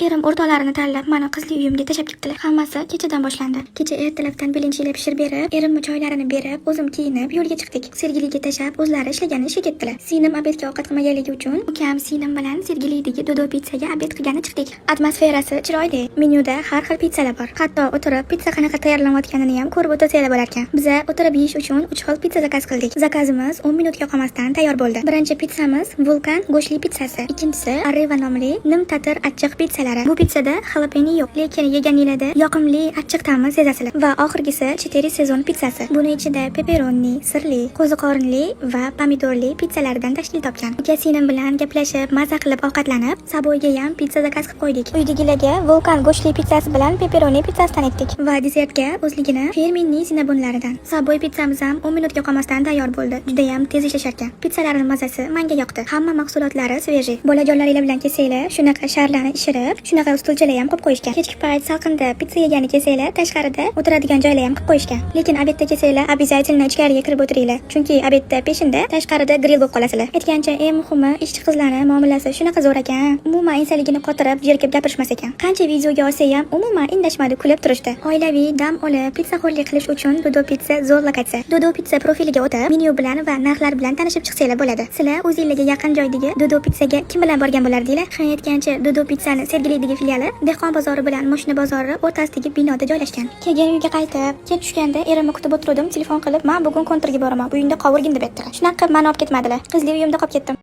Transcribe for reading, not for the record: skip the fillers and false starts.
Erim o'rtoqlarini tanlab meni qizli uyimga tashlab ketdilar. Hammasi kechadan boshlandi. Kecha ertalabdan belinchilab pishirib berib, erimni choylarini berib, o'zim kiyinib yo'lga chiqdik. Sergeliga tashlab o'zlari ishlagan ishga ketdilar. Singlim obedga ovqat qilmaganligi uchun ukam singlim bilan Sergelidagi Dodo pizzaga obed qilgani chiqdik. Atmosferasi chiroyli. Menyuda har xil pizzalar bor. Hatto o'tirib pizza qanaqa tayyorlanayotganini ham ko'rib o'tirsanglar bo'lar ekan. Biz o'tirib yeyish uchun 3 xil pizza zakaz qildik. Zakazimiz 10 minutga qolmasdan tayyor bo'ldi. Birinchi pizzamiz vulkan go'shtli pizzasi, ikkinchisi Arriva nomli nim-tatir achchiq pizzalari. Bu pizzada jalapeno yo'q, lekin yeganingizda yoqimli achchiq ta'mi sezasizlar. Va oxirgisi Chiteri sezon pizzasi. Buni ichida pepperoni, sirli, qo'ziqorinli va pomidorli pizzalardan tashkil topgan. Ukasinim bilan gaplashib, maza qilib ovqatlanib, Saboyga ham pizza zakaz qilib qo'ydik. Uydagilarga vulkan go'shtli pizzasi bilan pepperoni pizzasidan etdik va desertga o'zligini fermenli zinabonlaridan. Saboy pizzamiz ham 10 minutga qolmasdan tayyor bo'ldi. Juda ham tez ishlashar ekan. Pizzalarning mazasi menga yoqdi. Hamma mahsulotlari sveji. Bolajonlaringiz bilan kelsanglar, shunaqa sharlarni ishirib, shunaqa stulchalar ham qilib qo'yishgan. Kechki payt salqinda pizza yegani kelsanglar, tashqarida o'tiradigan joylar ham qilib qo'yishgan. Lekin obedda kelsanglar, обязательно ichkariga kirib o'tiringlar. Chunki obedda peshinda tashqarida grill bo'lib qolasizlar. Aytgancha, eng muhimi, ishchi qizlarning muomalasi shunaqa zo'r ekan. Umuman insaligini qotirib, jerkib gapirishmas ekan. Qancha videoga olsa ham umuman indashmadi, kulib turishdi. Oilaviy dam olib, pizzaxo'rlik qilish uchun Dodo pizza zo'r lokatsiya. Dodo pizza profiliga o'tib, menyu bilan va narxlar bilan tanishib chiqsanglar bo'ladi. Sizlar o'zingizga yaqin joydagi Dodo pizzaga kim bilan borgan bo'lardinglar? Aytgancha, Dodo pizzani Sergelidagi filiali Dehqon bozori bilan Moshina bozori o'rtasidagi binoda joylashgan. Keyin uyga qaytib, kech tushganda erimni kutib o'tirdim, telefon qilib, "Men bugun kontrga boraman, uyingda qovurgin" deb aytdilar. Shunaqa qilib meni olib ketmadilar. Qizli uyimda qolib ketdim.